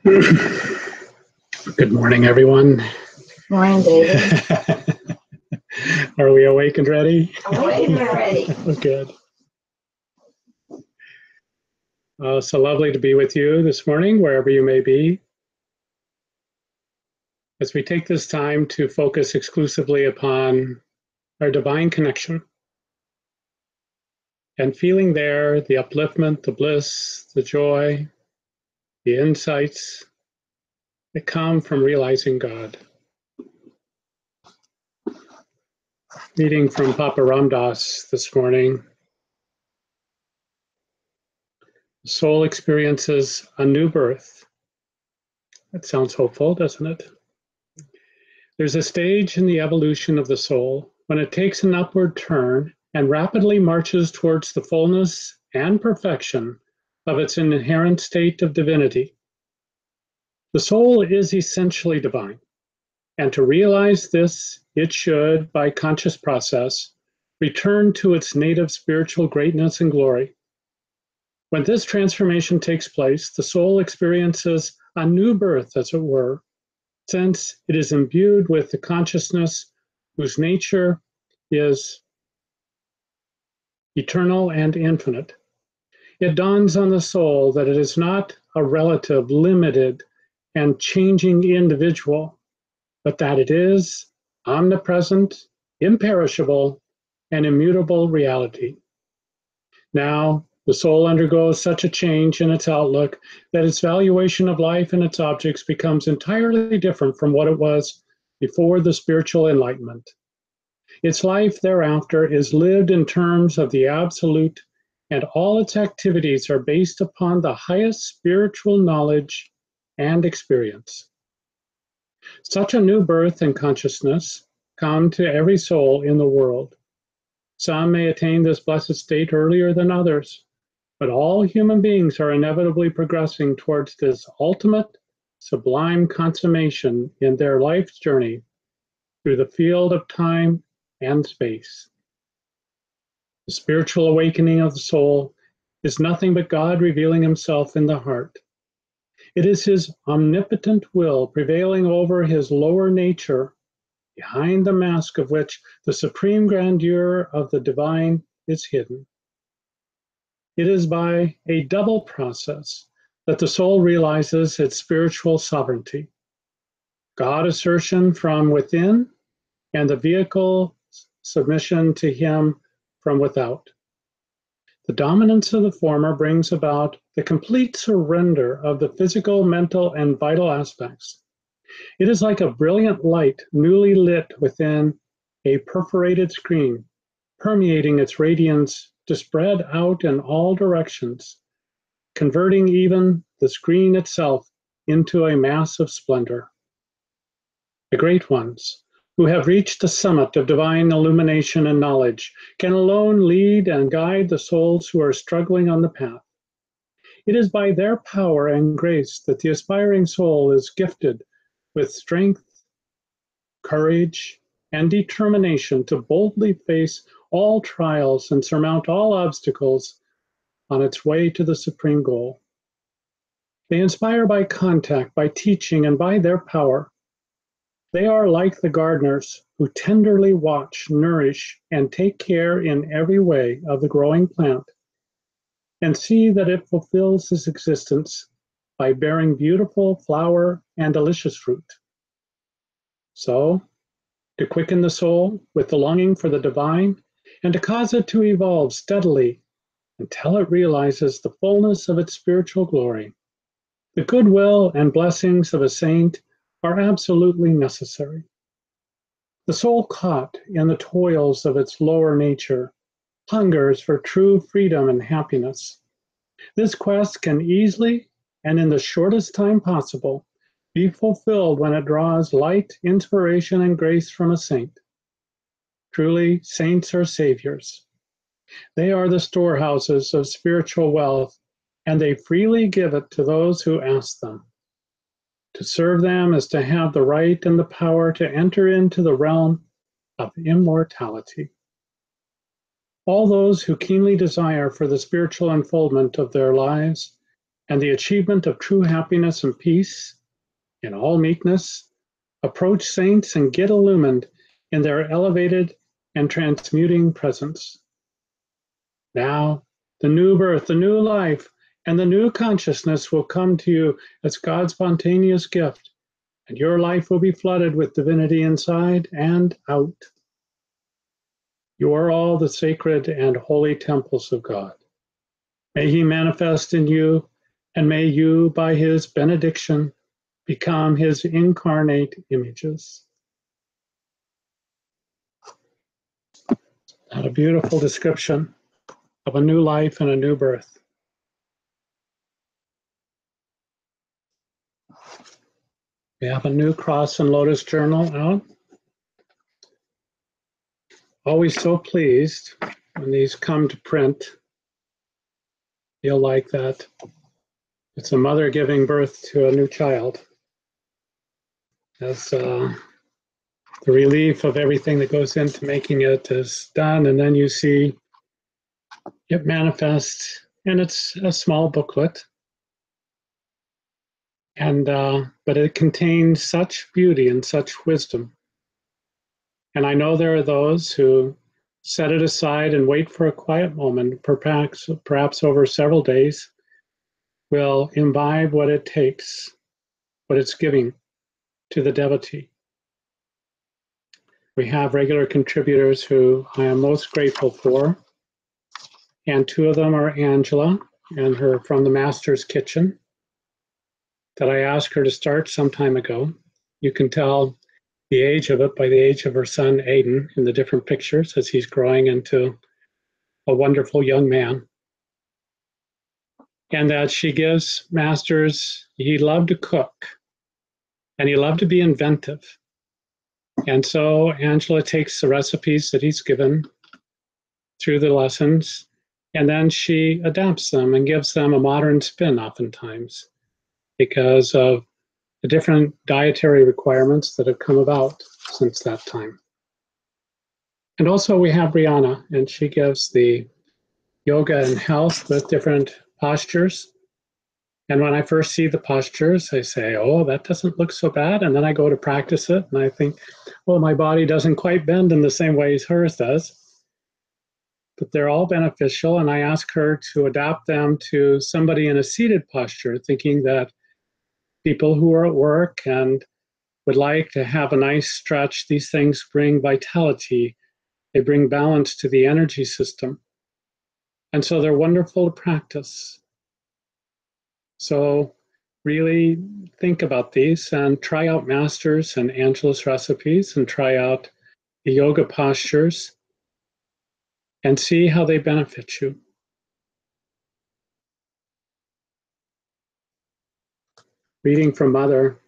Good morning, everyone. Morning, David. Are we awake and ready? Awake and ready. Good. So lovely to be with you this morning, wherever you may be. As we take this time to focus exclusively upon our divine connection and feeling there the upliftment, the bliss, the joy, the insights that come from realizing God. Reading from Papa Ram Dass this morning. The soul experiences a new birth. That sounds hopeful, doesn't it? There's a stage in the evolution of the soul when it takes an upward turn and rapidly marches towards the fullness and perfection of its inherent state of divinity. The soul is essentially divine, and to realize this, it should, by conscious process, return to its native spiritual greatness and glory. When this transformation takes place, the soul experiences a new birth, as it were, since it is imbued with the consciousness whose nature is eternal and infinite. It dawns on the soul that it is not a relative, limited, and changing individual, but that it is omnipresent, imperishable, and immutable reality. Now, the soul undergoes such a change in its outlook that its valuation of life and its objects becomes entirely different from what it was before the spiritual enlightenment. Its life thereafter is lived in terms of the absolute, and all its activities are based upon the highest spiritual knowledge and experience. Such a new birth and consciousness come to every soul in the world. Some may attain this blessed state earlier than others, but all human beings are inevitably progressing towards this ultimate, sublime consummation in their life's journey through the field of time and space. The spiritual awakening of the soul is nothing but God revealing himself in the heart. It is his omnipotent will prevailing over his lower nature, behind the mask of which the supreme grandeur of the divine is hidden. It is by a double process that the soul realizes its spiritual sovereignty. God assertion from within, and the vehicle submission to him from without. The dominance of the former brings about the complete surrender of the physical, mental, and vital aspects. It is like a brilliant light newly lit within a perforated screen, permeating its radiance to spread out in all directions, converting even the screen itself into a mass of splendor. The great ones, who have reached the summit of divine illumination and knowledge, can alone lead and guide the souls who are struggling on the path. It is by their power and grace that the aspiring soul is gifted with strength, courage, and determination to boldly face all trials and surmount all obstacles on its way to the supreme goal. They inspire by contact, by teaching, and by their power. They are like the gardeners who tenderly watch, nourish, and take care in every way of the growing plant and see that it fulfills its existence by bearing beautiful flower and delicious fruit. So, to quicken the soul with the longing for the divine and to cause it to evolve steadily until it realizes the fullness of its spiritual glory, the goodwill and blessings of a saint are absolutely necessary. The soul caught in the toils of its lower nature hungers for true freedom and happiness. This quest can easily and in the shortest time possible be fulfilled when it draws light, inspiration, and grace from a saint. Truly, saints are saviors. They are the storehouses of spiritual wealth, and they freely give it to those who ask them. To serve them is to have the right and the power to enter into the realm of immortality. All those who keenly desire for the spiritual unfoldment of their lives and the achievement of true happiness and peace in all meekness approach saints and get illumined in their elevated and transmuting presence. Now, the new birth, the new life, and the new consciousness will come to you as God's spontaneous gift, and your life will be flooded with divinity inside and out. You are all the sacred and holy temples of God. May He manifest in you, and may you, by His benediction, become His incarnate images. What a beautiful description of a new life and a new birth. We have a new Cross and Lotus journal out. Always so pleased when these come to print. Feel like that it's a mother giving birth to a new child. As the relief of everything that goes into making it is done, and then you see it manifest, and it's a small booklet. And but it contains such beauty and such wisdom. And I know there are those who set it aside and wait for a quiet moment, perhaps over several days, will imbibe what it takes, what it's giving to the devotee. We have regular contributors who I am most grateful for, and two of them are Angela and her From the Master's Kitchen that I asked her to start some time ago. You can tell the age of it by the age of her son Aiden in the different pictures as he's growing into a wonderful young man. And that she gives masters, he loved to cook and he loved to be inventive. And so Angela takes the recipes that he's given through the lessons, and then she adapts them and gives them a modern spin oftentimes because of the different dietary requirements that have come about since that time. And also we have Brianna, and she gives the yoga and health with different postures. And when I first see the postures, I say, oh, that doesn't look so bad. And then I go to practice it, and I think, well, my body doesn't quite bend in the same way as hers does. But they're all beneficial, and I ask her to adapt them to somebody in a seated posture, thinking that people who are at work and would like to have a nice stretch, these things bring vitality, they bring balance to the energy system. And so they're wonderful to practice. So really think about these and try out Masters and Angela's recipes and try out the yoga postures and see how they benefit you. Reading from Mother,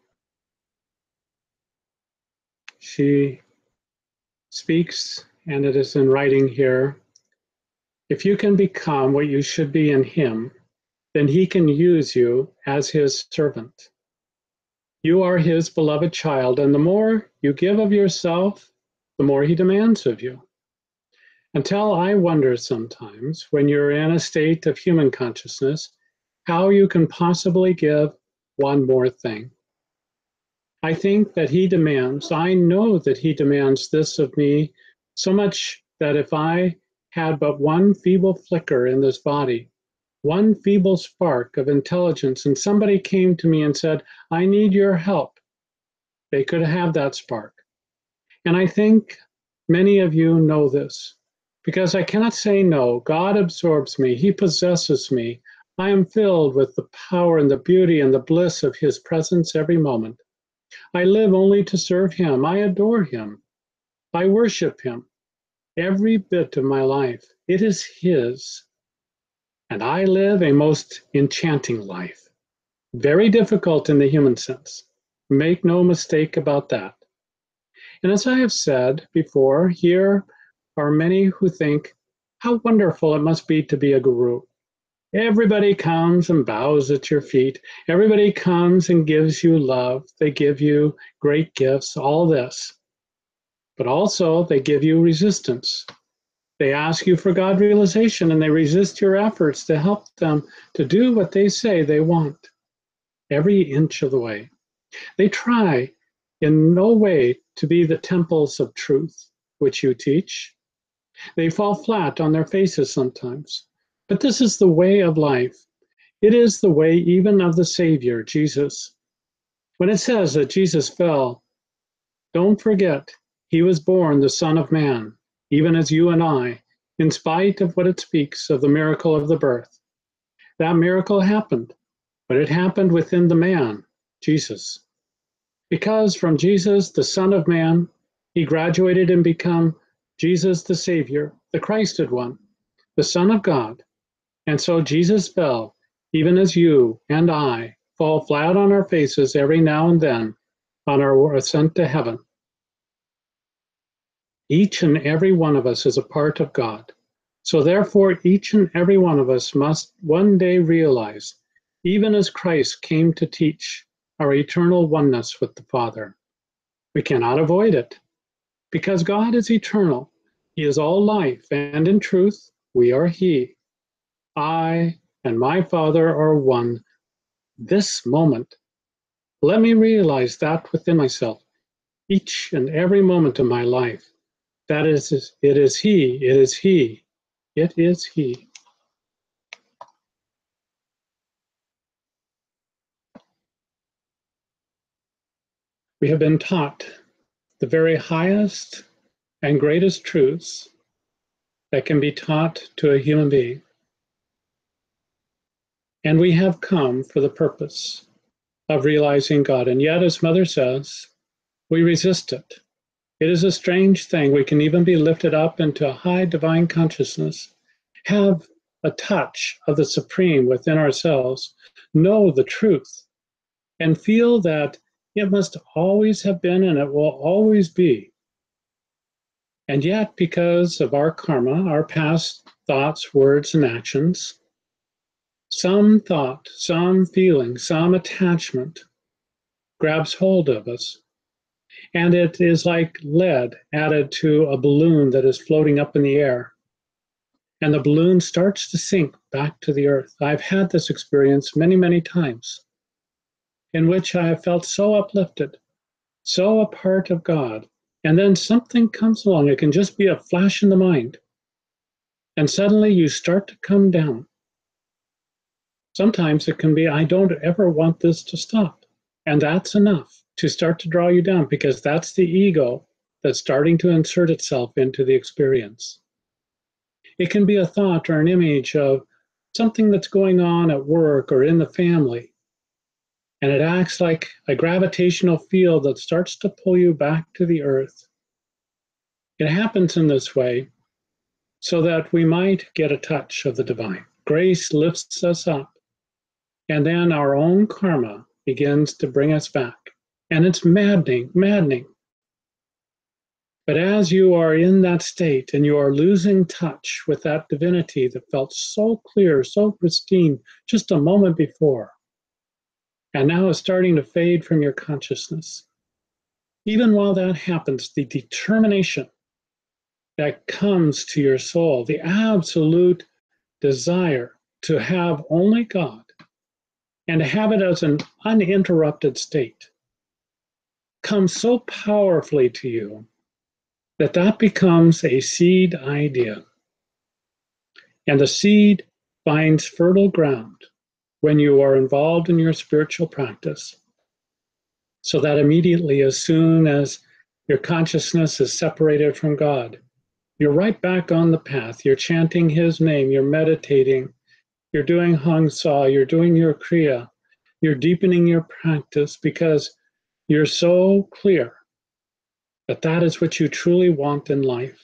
she speaks, and it is in writing here, if you can become what you should be in Him, then He can use you as His servant. You are His beloved child, and the more you give of yourself, the more He demands of you. Until I wonder sometimes, when you're in a state of human consciousness, how you can possibly give one more thing. I think that he demands, I know that he demands this of me so much that if I had but one feeble flicker in this body, one feeble spark of intelligence, and somebody came to me and said, I need your help, they could have that spark. And I think many of you know this because I cannot say no. God absorbs me, he possesses me. I am filled with the power and the beauty and the bliss of his presence every moment. I live only to serve him. I adore him. I worship him. Every bit of my life, it is his. And I live a most enchanting life. Very difficult in the human sense. Make no mistake about that. And as I have said before, here are many who think how wonderful it must be to be a guru. Everybody comes and bows at your feet. Everybody comes and gives you love. They give you great gifts, all this. But also they give you resistance. They ask you for God realization and they resist your efforts to help them to do what they say they want every inch of the way. They try in no way to be the temples of truth, which you teach. They fall flat on their faces sometimes. But this is the way of life. It is the way even of the Savior, Jesus. When it says that Jesus fell, don't forget, he was born the Son of Man, even as you and I, in spite of what it speaks of the miracle of the birth. That miracle happened, but it happened within the man, Jesus. Because from Jesus, the Son of Man, he graduated and become Jesus the Savior, the Christed one, the Son of God. And so Jesus fell, even as you and I fall flat on our faces every now and then on our ascent to heaven. Each and every one of us is a part of God. So therefore, each and every one of us must one day realize, even as Christ came to teach our eternal oneness with the Father. We cannot avoid it because God is eternal. He is all life, and in truth, we are He. I and my Father are one this moment. Let me realize that within myself, each and every moment of my life. That is, it is He, it is He, it is He. We have been taught the very highest and greatest truths that can be taught to a human being. And we have come for the purpose of realizing God. And yet, as Mother says, we resist it. It is a strange thing. We can even be lifted up into a high divine consciousness, have a touch of the Supreme within ourselves, know the truth, and feel that it must always have been and it will always be. And yet, because of our karma, our past thoughts, words, and actions, some thought, some feeling, some attachment grabs hold of us. And it is like lead added to a balloon that is floating up in the air. And the balloon starts to sink back to the earth. I've had this experience many, many times in which I have felt so uplifted, so a part of God. And then something comes along. It can just be a flash in the mind. And suddenly you start to come down. Sometimes it can be, I don't ever want this to stop. And that's enough to start to draw you down because that's the ego that's starting to insert itself into the experience. It can be a thought or an image of something that's going on at work or in the family. And it acts like a gravitational field that starts to pull you back to the earth. It happens in this way so that we might get a touch of the divine. Grace lifts us up. And then our own karma begins to bring us back. And it's maddening, maddening. But as you are in that state and you are losing touch with that divinity that felt so clear, so pristine just a moment before, and now is starting to fade from your consciousness, even while that happens, the determination that comes to your soul, the absolute desire to have only God and to have it as an uninterrupted state, comes so powerfully to you that that becomes a seed idea. And the seed finds fertile ground when you are involved in your spiritual practice. So that immediately, as soon as your consciousness is separated from God, you're right back on the path. You're chanting His name, you're meditating, you're doing Hang Sa, you're doing your Kriya, you're deepening your practice because you're so clear that that is what you truly want in life.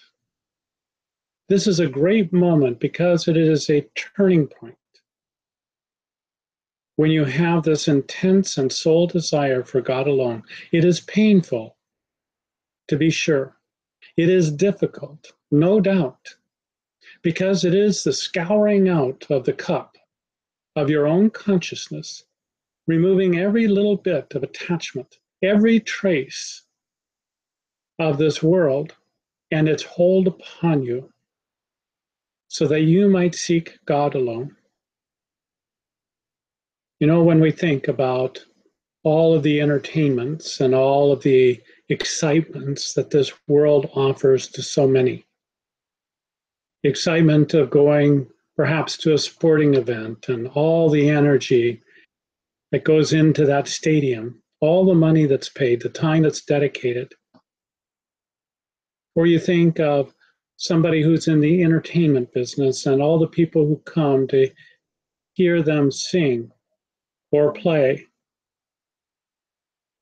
This is a great moment because it is a turning point. When you have this intense and soul desire for God alone, it is painful, to be sure. It is difficult, no doubt, because it is the scouring out of the cup of your own consciousness, removing every little bit of attachment, every trace of this world and its hold upon you, so that you might seek God alone. You know, when we think about all of the entertainments and all of the excitements that this world offers to so many, the excitement of going perhaps to a sporting event and all the energy that goes into that stadium, all the money that's paid, the time that's dedicated. Or you think of somebody who's in the entertainment business and all the people who come to hear them sing or play.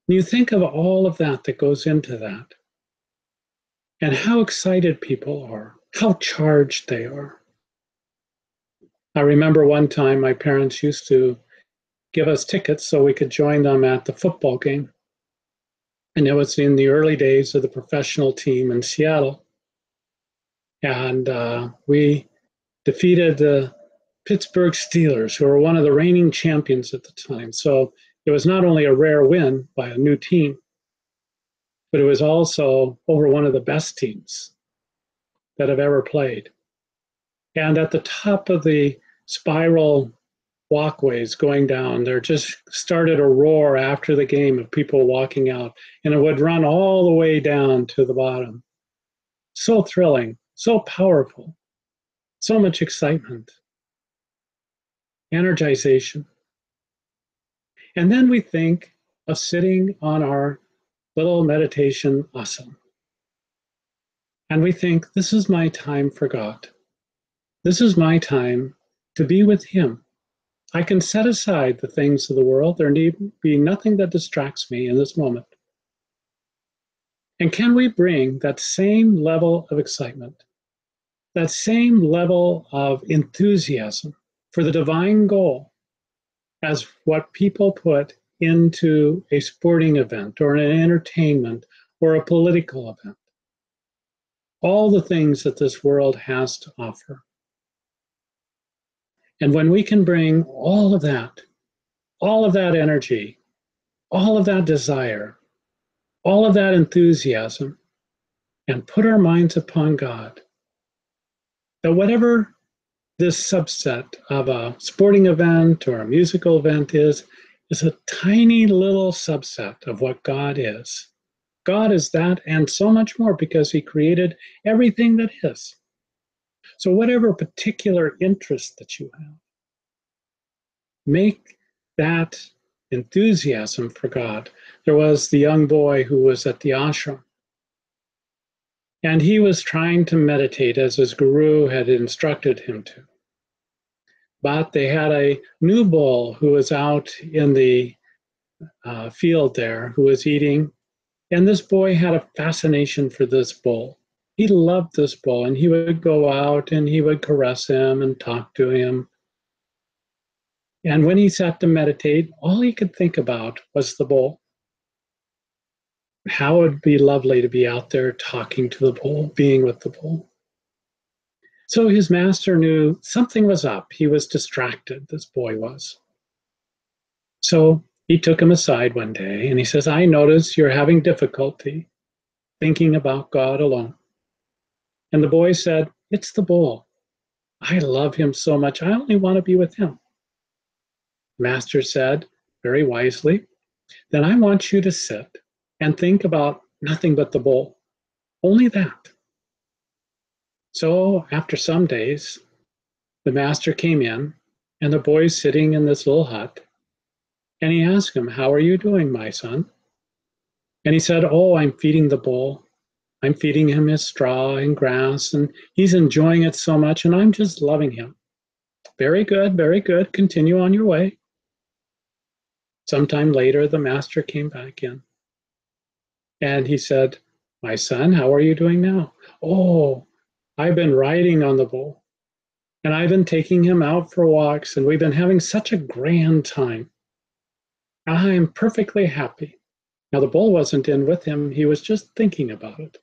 You think of all of that that goes into that and how excited people are, how charged they are. I remember one time my parents used to give us tickets so we could join them at the football game. And it was in the early days of the professional team in Seattle. And we defeated the Pittsburgh Steelers, who were one of the reigning champions at the time. So it was not only a rare win by a new team, but it was also over one of the best teams that have ever played. And at the top of the spiral walkways going down, there just started a roar after the game of people walking out, and it would run all the way down to the bottom. So thrilling, so powerful, so much excitement, energization. And then we think of sitting on our little meditation asana. And we think, this is my time for God. This is my time to be with Him. I can set aside the things of the world. There need be nothing that distracts me in this moment. And can we bring that same level of excitement, that same level of enthusiasm for the divine goal as what people put into a sporting event or an entertainment or a political event? All the things that this world has to offer. And when we can bring all of that energy, all of that desire, all of that enthusiasm, and put our minds upon God, that whatever this subset of a sporting event or a musical event is a tiny little subset of what God is. God is that and so much more because He created everything that is. So whatever particular interest that you have, make that enthusiasm for God. There was the young boy who was at the ashram, and he was trying to meditate as his guru had instructed him to. But they had a new bull who was out in the field there who was eating, and this boy had a fascination for this bull. He loved this bull, and he would go out and he would caress him and talk to him. And when he sat to meditate, all he could think about was the bull. How it would be lovely to be out there talking to the bull, being with the bull. So his master knew something was up. He was distracted, this boy was. So he took him aside one day and he says, I notice you're having difficulty thinking about God alone. And the boy said, it's the bull. I love him so much. I only want to be with him. Master said, very wisely, then I want you to sit and think about nothing but the bowl. Only that. So after some days, the master came in, and the boy's sitting in this little hut, and he asked him, "How are you doing, my son?" And he said, "Oh, I'm feeding the bull. I'm feeding him his straw and grass, and he's enjoying it so much, and I'm just loving him." "Very good, very good. Continue on your way." Sometime later, the master came back in, and he said, "My son, how are you doing now?" "Oh, I've been riding on the bull, and I've been taking him out for walks, and we've been having such a grand time. I'm perfectly happy." Now, the bull wasn't in with him. He was just thinking about it.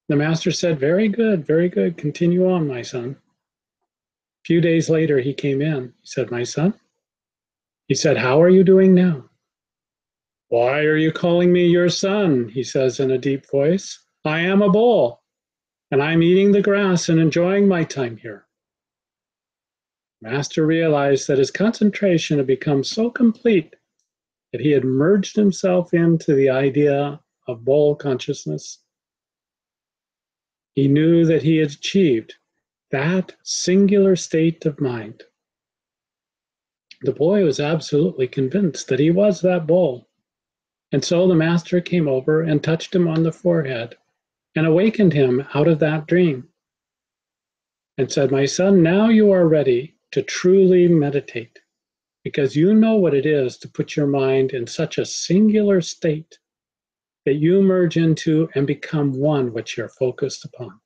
The master said, "Very good, very good. Continue on, my son." A few days later, he came in. He said, "My son," he said, "how are you doing now?" "Why are you calling me your son?" he says in a deep voice. "I am a bull, and I'm eating the grass and enjoying my time here." Master realized that his concentration had become so complete that he had merged himself into the idea of bull consciousness. He knew that he had achieved that singular state of mind. The boy was absolutely convinced that he was that bull. And so the master came over and touched him on the forehead and awakened him out of that dream and said, "My son, now you are ready to truly meditate because you know what it is to put your mind in such a singular state that you merge into and become one which you're focused upon."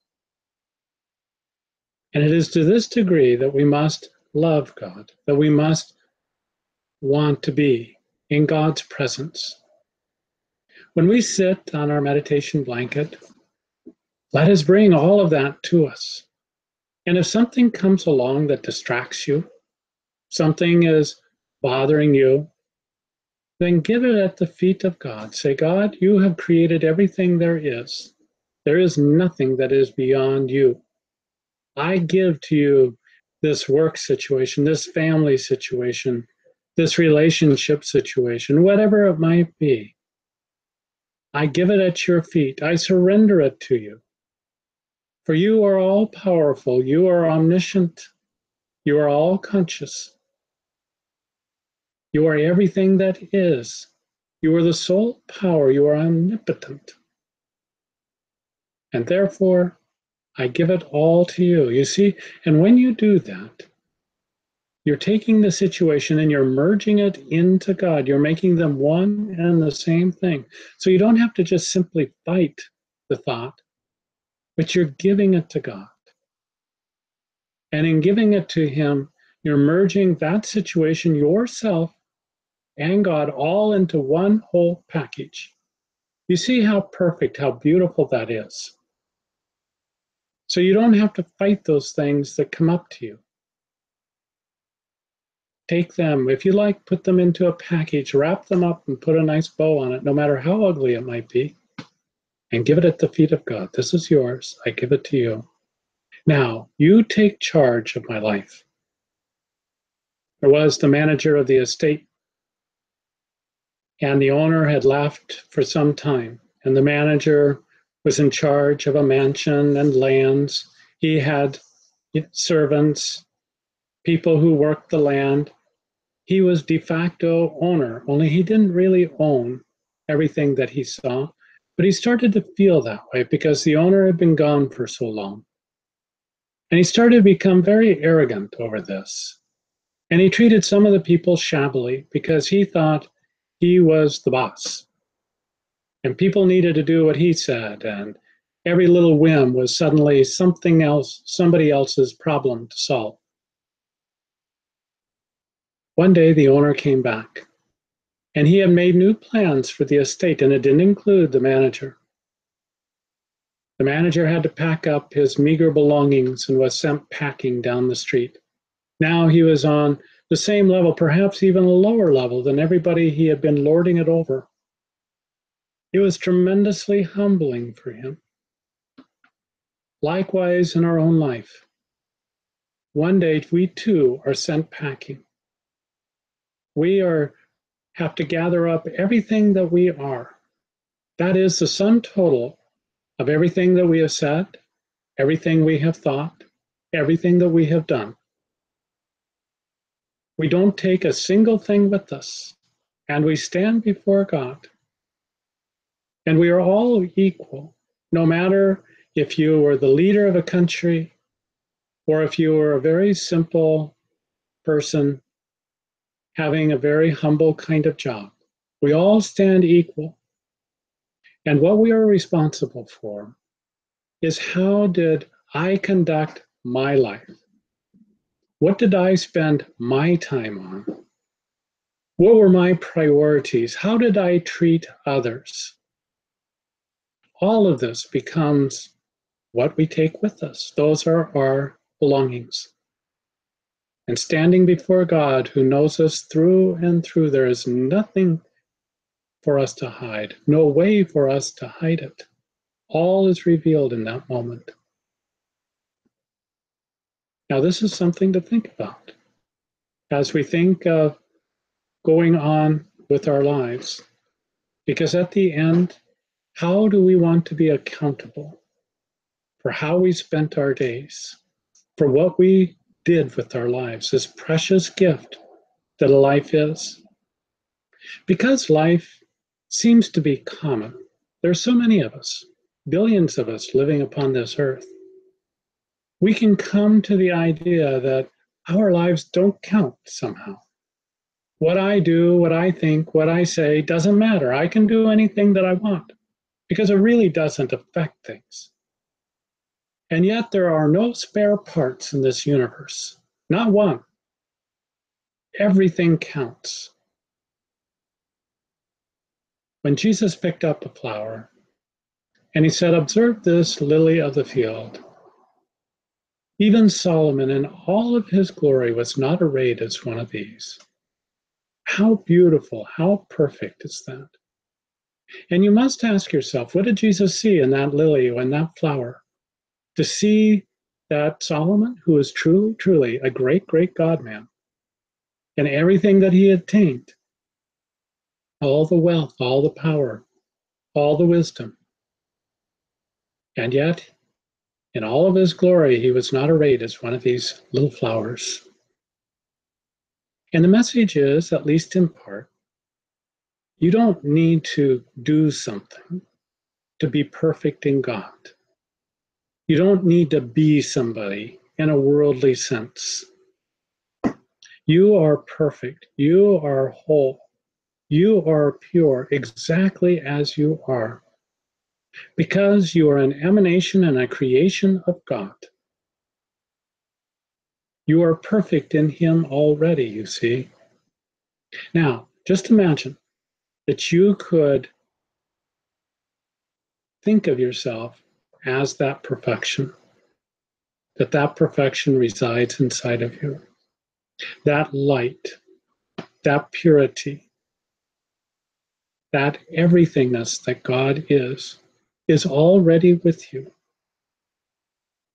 And it is to this degree that we must love God, that we must want to be in God's presence. When we sit on our meditation blanket, let us bring all of that to us. And if something comes along that distracts you, something is bothering you, then give it at the feet of God. Say, "God, you have created everything there is. There is nothing that is beyond you. I give to you this work situation, this family situation, this relationship situation, whatever it might be. I give it at your feet. I surrender it to you. For you are all powerful. You are omniscient. You are all conscious. You are everything that is. You are the sole power. You are omnipotent. And therefore, I give it all to you." You see, and when you do that, you're taking the situation and you're merging it into God. You're making them one and the same thing. So you don't have to just simply fight the thought, but you're giving it to God. And in giving it to Him, you're merging that situation, yourself, and God all into one whole package. You see how perfect, how beautiful that is. So you don't have to fight those things that come up to you. Take them, if you like, put them into a package, wrap them up and put a nice bow on it, no matter how ugly it might be, and give it at the feet of God. "This is yours. I give it to you. Now, you take charge of my life." There was the manager of the estate, and the owner had left for some time, and the manager was in charge of a mansion and lands. He had servants, people who worked the land. He was de facto owner, only he didn't really own everything that he saw, but he started to feel that way because the owner had been gone for so long. And he started to become very arrogant over this. And he treated some of the people shabbily because he thought he was the boss. And people needed to do what he said, and every little whim was suddenly something else, somebody else's problem to solve. One day the owner came back, and he had made new plans for the estate, and it didn't include the manager. The manager had to pack up his meager belongings and was sent packing down the street. Now he was on the same level, perhaps even a lower level than everybody he had been lording it over. It was tremendously humbling for him. Likewise, in our own life, one day we too are sent packing. We have to gather up everything that we are, That is the sum total of everything that we have said, everything we have thought, everything that we have done. We don't take a single thing with us, and we stand before God. And we are all equal, no matter if you were the leader of a country or if you were a very simple person having a very humble kind of job. We all stand equal. And what we are responsible for is how did I conduct my life? What did I spend my time on? What were my priorities? How did I treat others? All of this becomes what we take with us. Those are our belongings. And standing before God, who knows us through and through, there is nothing for us to hide, no way for us to hide it. All is revealed in that moment. Now, this is something to think about as we think of going on with our lives, because at the end, how do we want to be accountable for how we spent our days, for what we did with our lives, this precious gift that a life is? Because life seems to be common, there are so many of us, billions of us living upon this earth. We can come to the idea that our lives don't count somehow. What I do, what I think, what I say doesn't matter. I can do anything that I want because it really doesn't affect things. And yet there are no spare parts in this universe, not one. Everything counts. When Jesus picked up a flower and he said, "Observe this lily of the field," even Solomon in all of his glory was not arrayed as one of these. How beautiful, how perfect is that? And you must ask yourself, what did Jesus see in that lily or in that flower? To see that Solomon, who is truly, truly a great, great God man, and everything that he attained, all the wealth, all the power, all the wisdom, and yet, in all of his glory, he was not arrayed as one of these little flowers. And the message is, at least in part, you don't need to do something to be perfect in God. You don't need to be somebody in a worldly sense. You are perfect. You are whole. You are pure exactly as you are, because you are an emanation and a creation of God. You are perfect in Him already, you see. Now, just imagine that you could think of yourself as that perfection, that perfection resides inside of you, that light, that purity, that everythingness that God is already with you.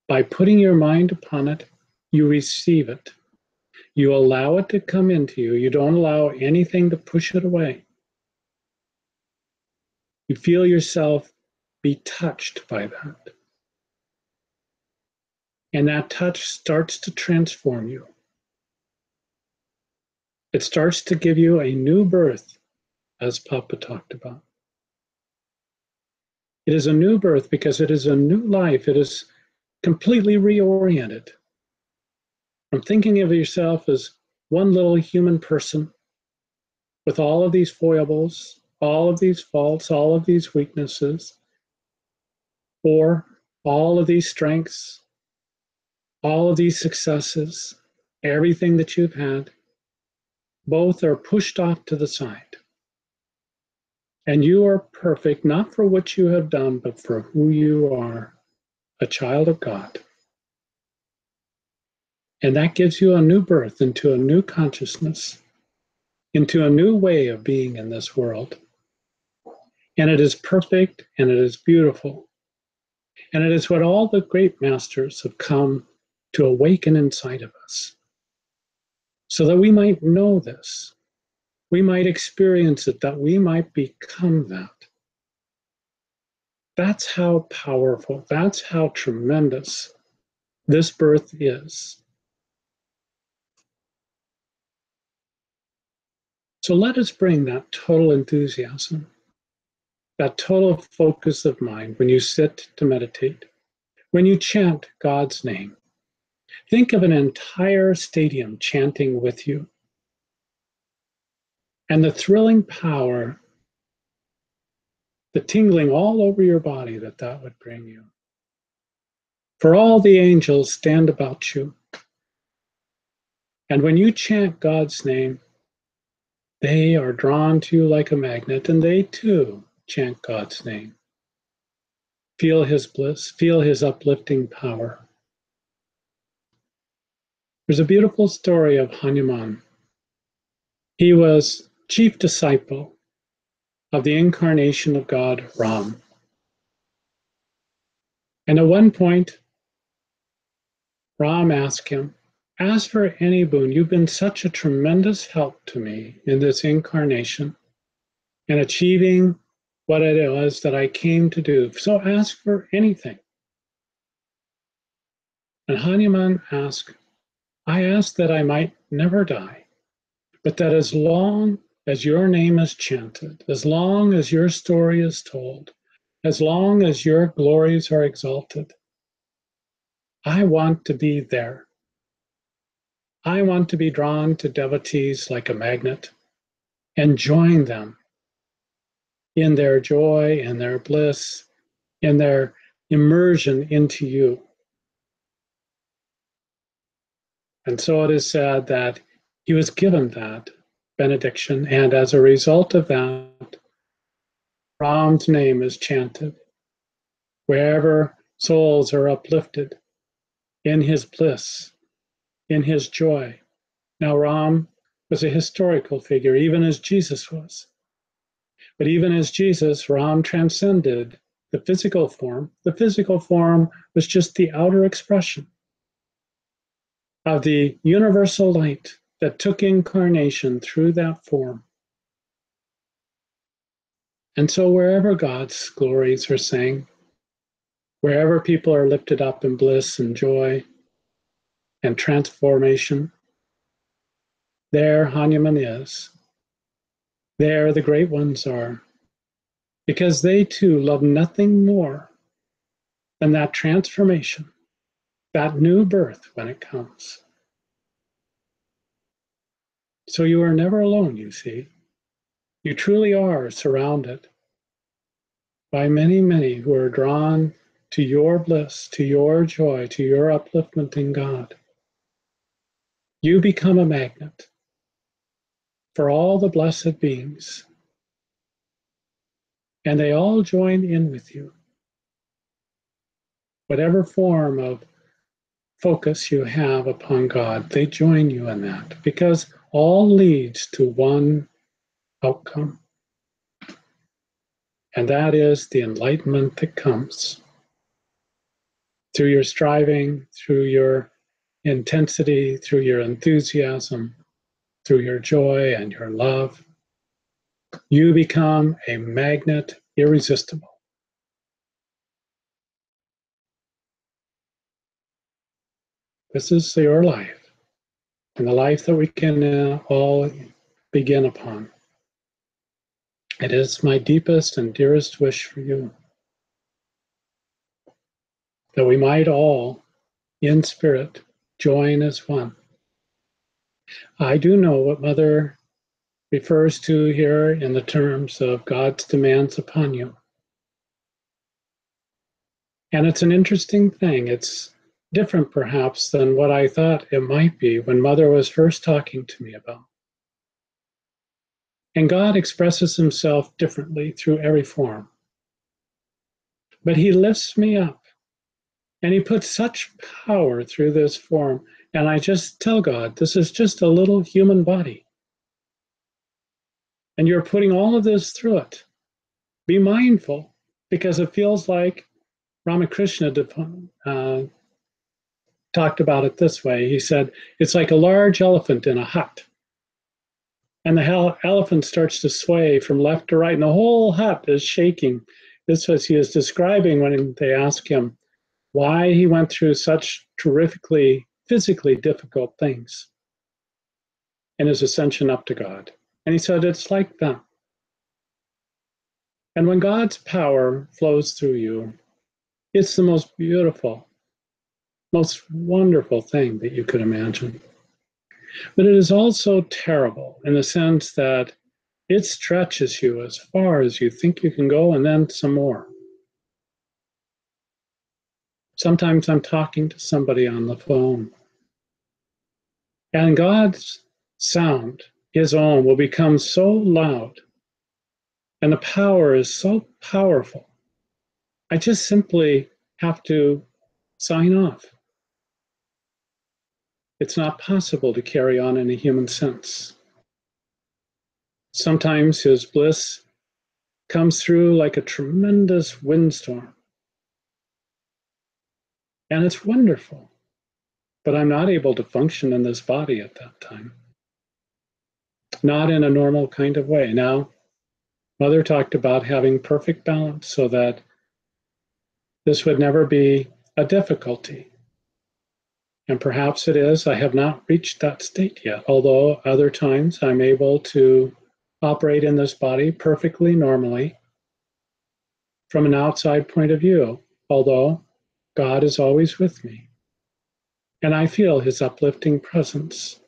By putting your mind upon it, you receive it. You allow it to come into you. You don't allow anything to push it away. You feel yourself be touched by that. And that touch starts to transform you. It starts to give you a new birth, as Papa talked about. It is a new birth because it is a new life. It is completely reoriented from thinking of yourself as one little human person with all of these foibles, all of these faults, all of these weaknesses, or all of these strengths, all of these successes, everything that you've had, both are pushed off to the side. And you are perfect, not for what you have done, but for who you are, a child of God. And that gives you a new birth into a new consciousness, into a new way of being in this world. And it is perfect and it is beautiful. And it is what all the great masters have come to awaken inside of us, so that we might know this, we might experience it, that we might become that. That's how powerful, that's how tremendous this birth is. So let us bring that total enthusiasm, that total focus of mind when you sit to meditate, when you chant God's name. Think of an entire stadium chanting with you, and the thrilling power, the tingling all over your body that would bring you. For all the angels stand about you. And when you chant God's name, they are drawn to you like a magnet, and they too chant God's name. Feel his bliss, feel his uplifting power. There's a beautiful story of Hanuman. He was chief disciple of the incarnation of God, Ram. And at one point, Ram asked him, "Ask for any boon. You've been such a tremendous help to me in this incarnation and achieving what it was that I came to do. So ask for anything." And Hanuman asked, "I ask that I might never die, but that as long as your name is chanted, as long as your story is told, as long as your glories are exalted, I want to be there. I want to be drawn to devotees like a magnet and join them in their joy, in their bliss, in their immersion into you." And so it is said that he was given that benediction, and as a result of that, Ram's name is chanted wherever souls are uplifted in his bliss, in his joy. Now, Ram was a historical figure, even as Jesus was. But even as Jesus, Ram transcended the physical form. The physical form was just the outer expression of the universal light that took incarnation through that form. And so wherever God's glories are sang, wherever people are lifted up in bliss and joy and transformation, there Hanuman is. There the great ones are, because they too love nothing more than that transformation, that new birth when it comes. So you are never alone, you see. You truly are surrounded by many, many who are drawn to your bliss, to your joy, to your upliftment in God. You become a magnet for all the blessed beings, and they all join in with you. Whatever form of focus you have upon God, they join you in that, because all leads to one outcome, and that is the enlightenment that comes through your striving, through your intensity, through your enthusiasm, through your joy and your love. You become a magnet irresistible. This is your life, and the life that we can all begin upon. It is my deepest and dearest wish for you that we might all, in spirit, join as one. I do know what Mother refers to here in the terms of God's demands upon you. And it's an interesting thing. It's different, perhaps, than what I thought it might be when Mother was first talking to me about. And God expresses himself differently through every form. But he lifts me up, and he puts such power through this form. And I just tell God, this is just a little human body. And you're putting all of this through it. Be mindful, because it feels like Ramakrishna talked about it this way. He said, it's like a large elephant in a hut. And the elephant starts to sway from left to right, and the whole hut is shaking This was he is describing when they asked him why he went through such terrifically, physically difficult things in his ascension up to God. And he said, it's like that. And when God's power flows through you, it's the most beautiful, most wonderful thing that you could imagine. But it is also terrible in the sense that it stretches you as far as you think you can go and then some more. Sometimes I'm talking to somebody on the phone, and God's sound, his own, will become so loud, and the power is so powerful. I just simply have to sign off. It's not possible to carry on in a human sense. Sometimes his bliss comes through like a tremendous windstorm. And it's wonderful. But I'm not able to function in this body at that time. Not in a normal kind of way. Now, Mother talked about having perfect balance so that this would never be a difficulty. And perhaps it is. I have not reached that state yet, although other times I'm able to operate in this body perfectly normally from an outside point of view, although God is always with me. And I feel his uplifting presence.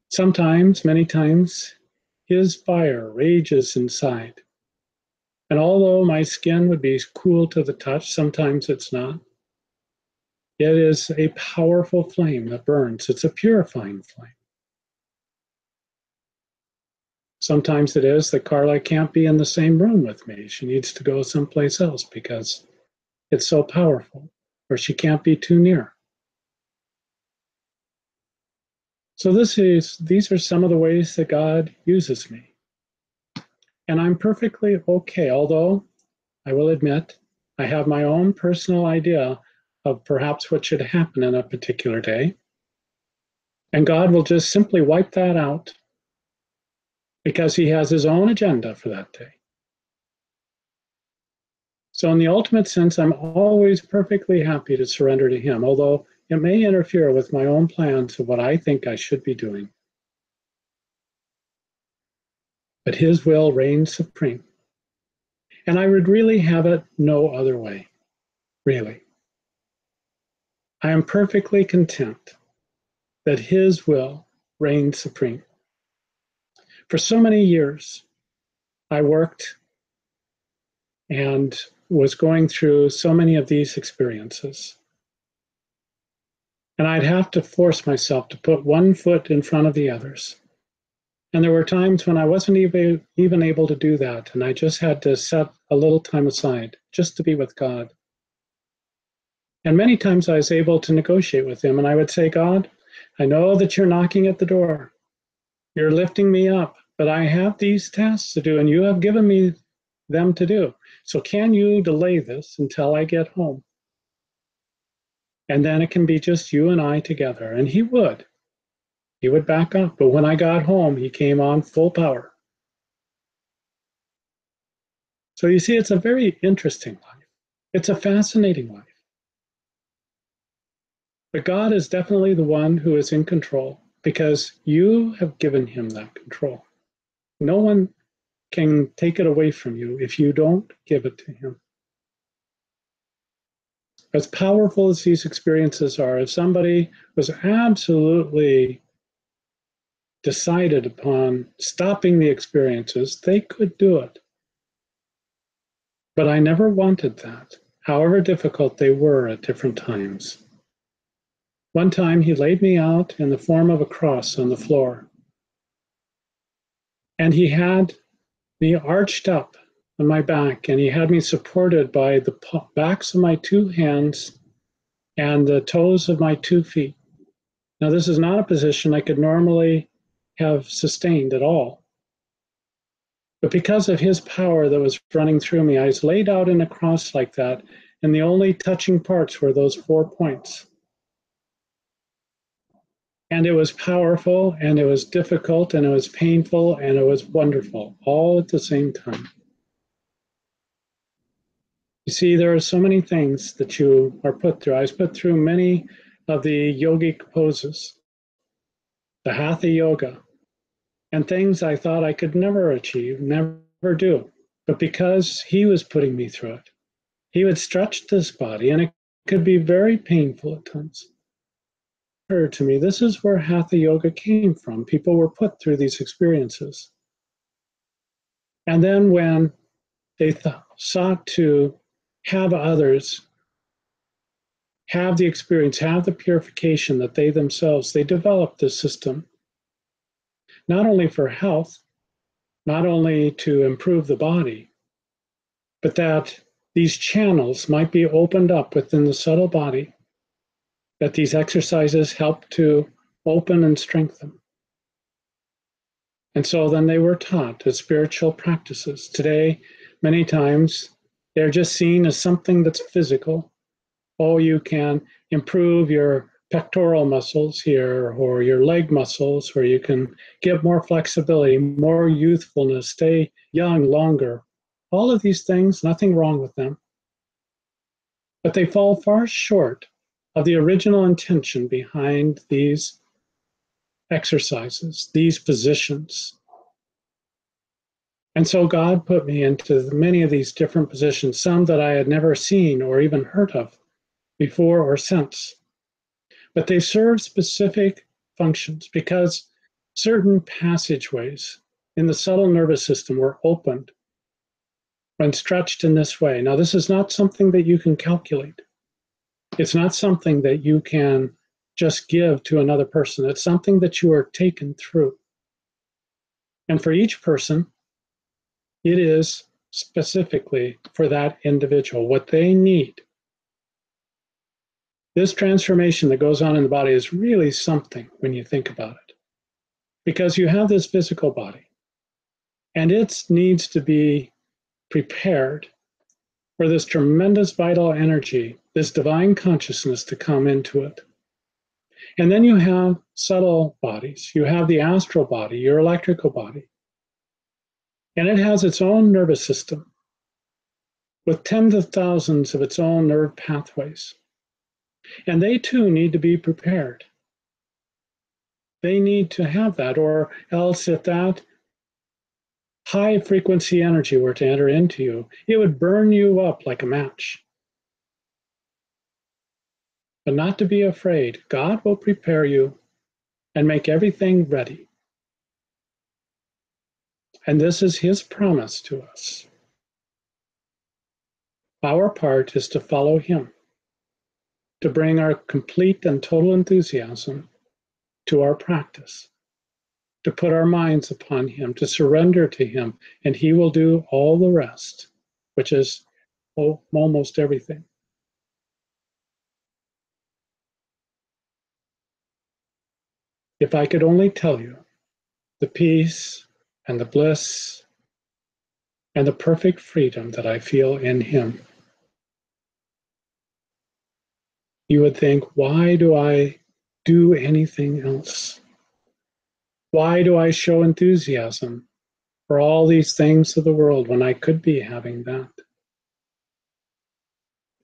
Sometimes, many times, his fire rages inside. And although my skin would be cool to the touch, sometimes it's not. It is a powerful flame that burns. It's a purifying flame. Sometimes it is that Carla can't be in the same room with me. She needs to go someplace else because it's so powerful, or she can't be too near. So these are some of the ways that God uses me. And I'm perfectly okay, although I will admit I have my own personal idea of perhaps what should happen in a particular day. And God will just simply wipe that out because he has his own agenda for that day. So in the ultimate sense, I'm always perfectly happy to surrender to him, although it may interfere with my own plans of what I think I should be doing. But his will reigns supreme. And I would really have it no other way, really. I am perfectly content that his will reigns supreme. For so many years, I worked and was going through so many of these experiences. And I'd have to force myself to put one foot in front of the others. And there were times when I wasn't even able to do that. And I just had to set a little time aside just to be with God. And many times I was able to negotiate with him. And I would say, God, I know that you're knocking at the door. You're lifting me up, but I have these tasks to do, and you have given me them to do. So can you delay this until I get home? And then it can be just you and I together. And he would. He would back up. But when I got home, he came on full power. So you see, it's a very interesting life. It's a fascinating life. But God is definitely the one who is in control because you have given him that control. No one can take it away from you if you don't give it to him. As powerful as these experiences are, if somebody was absolutely decided upon stopping the experiences, they could do it. But I never wanted that, however difficult they were at different times. One time he laid me out in the form of a cross on the floor. And he had me arched up on my back, and he had me supported by the backs of my two hands and the toes of my 2 feet. Now, this is not a position I could normally have sustained at all. But because of his power that was running through me, I was laid out in a cross like that, and the only touching parts were those 4 points. And it was powerful, and it was difficult, and it was painful, and it was wonderful, all at the same time. You see, there are so many things that you are put through. I was put through many of the yogic poses, the hatha yoga, and things I thought I could never achieve, never do. But because he was putting me through it, he would stretch this body, and it could be very painful at times. It occurred to me, this is where hatha yoga came from. People were put through these experiences. And then when they sought to have others have the experience, have the purification that they themselves, they developed this system, not only for health, not only to improve the body, but that these channels might be opened up within the subtle body, that these exercises help to open and strengthen. And so then they were taught as spiritual practices. Today, many times, they're just seen as something that's physical. Oh, you can improve your pectoral muscles here, or your leg muscles, or you can get more flexibility, more youthfulness, stay young longer. All of these things, nothing wrong with them. But they fall far short of the original intention behind these exercises, these positions. And so God put me into many of these different positions, some that I had never seen or even heard of before or since. But they serve specific functions because certain passageways in the subtle nervous system were opened when stretched in this way. Now, this is not something that you can calculate. It's not something that you can just give to another person. It's something that you are taken through. And for each person, it is specifically for that individual, what they need. This transformation that goes on in the body is really something when you think about it. Because you have this physical body, and it needs to be prepared for this tremendous vital energy, this divine consciousness to come into it. And then you have subtle bodies. You have the astral body, your electrical body. And it has its own nervous system with tens of thousands of its own nerve pathways. And they too need to be prepared. They need to have that, or else if that high frequency energy were to enter into you, it would burn you up like a match. But not to be afraid. God will prepare you and make everything ready. And this is his promise to us. Our part is to follow him, to bring our complete and total enthusiasm to our practice, to put our minds upon him, to surrender to him, and he will do all the rest, which is almost everything. If I could only tell you the peace and the bliss and the perfect freedom that I feel in him, you would think, why do I do anything else? Why do I show enthusiasm for all these things of the world when I could be having that?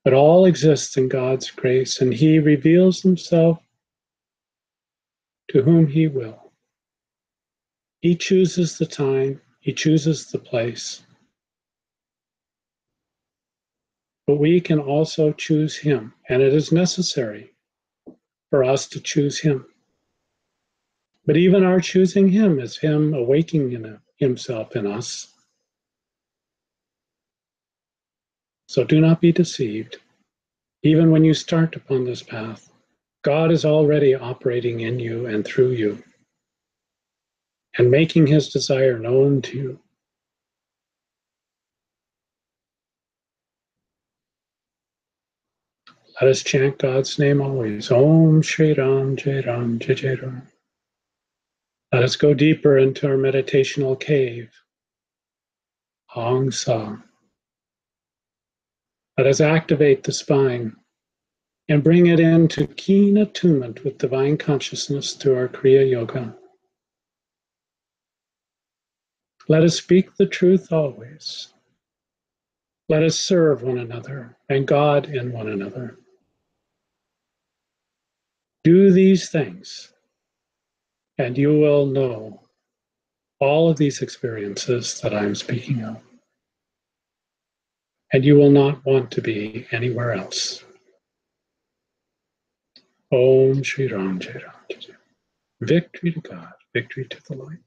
But all exists in God's grace, and he reveals himself to whom he will. He chooses the time, he chooses the place. But we can also choose him, and it is necessary for us to choose him. But even our choosing him is him awakening himself in us. So do not be deceived. Even when you start upon this path, God is already operating in you and through you and making his desire known to you. Let us chant God's name always. Om Shri Ram, Jai Ram, Jai Jai Ram. Let us go deeper into our meditational cave. Hong Sa. Let us activate the spine and bring it into keen attunement with divine consciousness through our Kriya Yoga. Let us speak the truth always. Let us serve one another and God in one another. Do these things, and you will know all of these experiences that I'm speaking of. And you will not want to be anywhere else. Om Shri Ram Jai Ram Jai. Victory to God, victory to the light.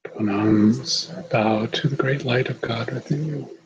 Pranams, bow to the great light of God within you.